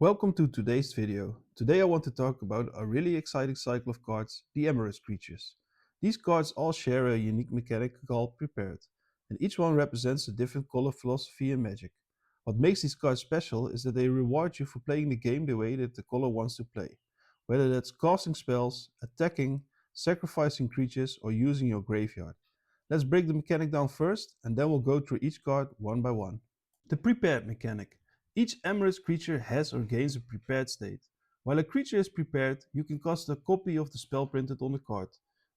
Welcome to today's video. Today I want to talk about a really exciting cycle of cards, the Emeritus creatures. These cards all share a unique mechanic called Prepared, and each one represents a different color philosophy and magic. What makes these cards special is that they reward you for playing the game the way that the color wants to play, whether that's casting spells, attacking, sacrificing creatures, or using your graveyard. Let's break the mechanic down first, and then we'll go through each card one by one. The prepared mechanic. Each Emeritus creature has or gains a prepared state. While a creature is prepared, you can cast a copy of the spell printed on the card.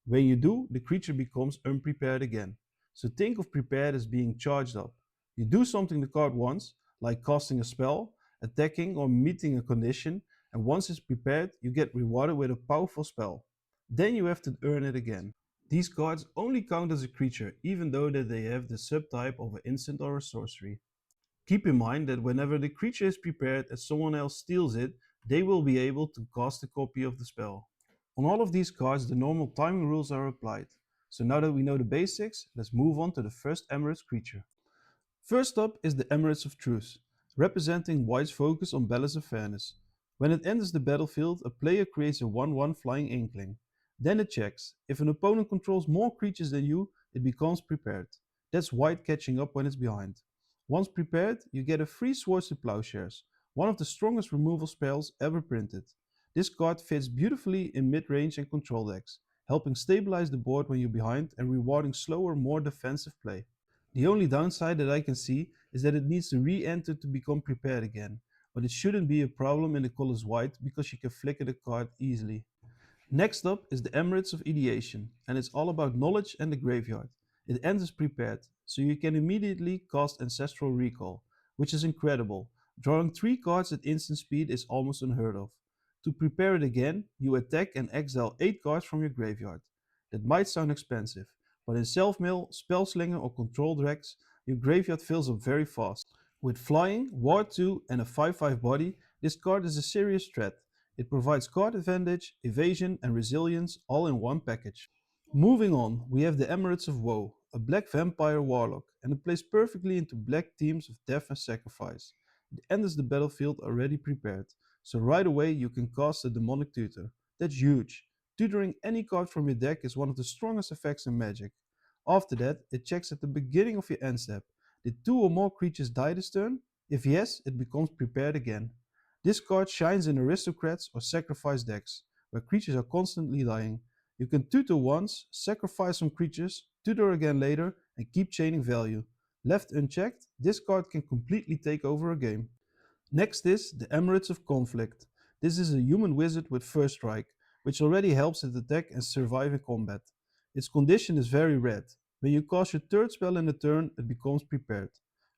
When you do, the creature becomes unprepared again. So think of prepared as being charged up. You do something the card wants, like casting a spell, attacking, or meeting a condition, and once it's prepared, you get rewarded with a powerful spell. Then you have to earn it again. These cards only count as a creature, even though that they have the subtype of an instant or a sorcery. Keep in mind that whenever the creature is prepared and someone else steals it, they will be able to cast a copy of the spell. On all of these cards, the normal timing rules are applied. So now that we know the basics, let's move on to the first Emeritus creature. First up is the Emeritus of Truth, representing White's focus on balance and fairness. When it enters the battlefield, a player creates a 1/1 flying inkling. Then it checks. If an opponent controls more creatures than you, it becomes prepared. That's White catching up when it's behind. Once prepared, you get a free Swords to Plowshares, one of the strongest removal spells ever printed. This card fits beautifully in mid-range and control decks, helping stabilize the board when you're behind and rewarding slower, more defensive play. The only downside that I can see is that it needs to re-enter to become prepared again, but it shouldn't be a problem in the colors white because you can flicker the card easily. Next up is the Emeritus of Ideation, and it's all about knowledge and the graveyard. It enters prepared, so you can immediately cast Ancestral Recall, which is incredible. Drawing 3 cards at instant speed is almost unheard of. To prepare it again, you attack and exile 8 cards from your graveyard. That might sound expensive, but in Self-Mill, Spellslinger or Control decks, your graveyard fills up very fast. With Flying, Ward 2 and a 5/5 body, this card is a serious threat. It provides card advantage, evasion and resilience all in one package. Moving on, we have the Emeritus of Woe, a black vampire warlock, and it plays perfectly into black themes of death and sacrifice. It enters the battlefield already prepared, so right away you can cast a demonic tutor. That's huge. Tutoring any card from your deck is one of the strongest effects in Magic. After that, it checks at the beginning of your end step. Did 2 or more creatures die this turn? If yes, it becomes prepared again. This card shines in aristocrats or sacrifice decks, where creatures are constantly dying. You can tutor once, sacrifice some creatures, tutor again later, and keep chaining value. Left unchecked, this card can completely take over a game. Next is the Emeritus of Conflict. This is a human wizard with First Strike, which already helps it attack and survive in combat. Its condition is very red. When you cast your third spell in a turn, it becomes prepared.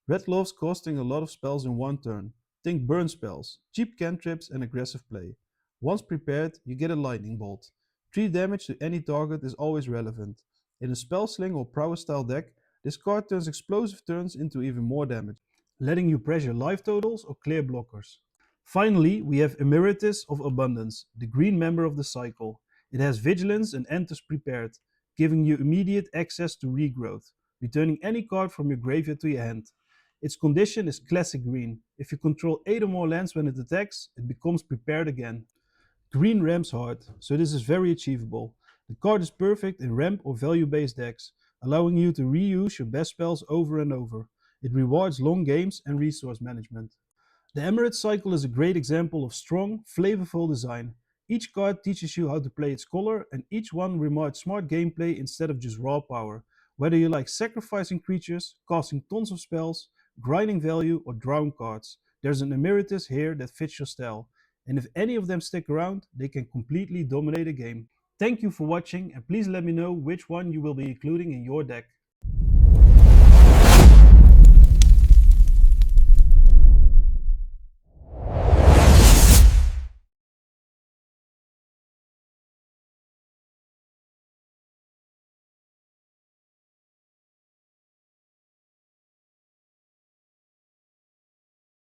Red loves casting a lot of spells in one turn. Think burn spells, cheap cantrips and aggressive play. Once prepared, you get a lightning bolt. 3 damage to any target is always relevant. In a spell sling or prowess style deck, this card turns explosive turns into even more damage, letting you pressure life totals or clear blockers. Finally, we have Emeritus of Abundance, the green member of the cycle. It has vigilance and enters prepared, giving you immediate access to regrowth, returning any card from your graveyard to your hand. Its condition is classic green. If you control 8 or more lands when it attacks, it becomes prepared again. Green ramps hard, so this is very achievable. The card is perfect in ramp or value-based decks, allowing you to reuse your best spells over and over. It rewards long games and resource management. The Emeritus cycle is a great example of strong, flavorful design. Each card teaches you how to play its color, and each one rewards smart gameplay instead of just raw power. Whether you like sacrificing creatures, casting tons of spells, grinding value, or drawing cards, there's an Emeritus here that fits your style. And if any of them stick around, they can completely dominate a game. Thank you for watching, and please let me know which one you will be including in your deck.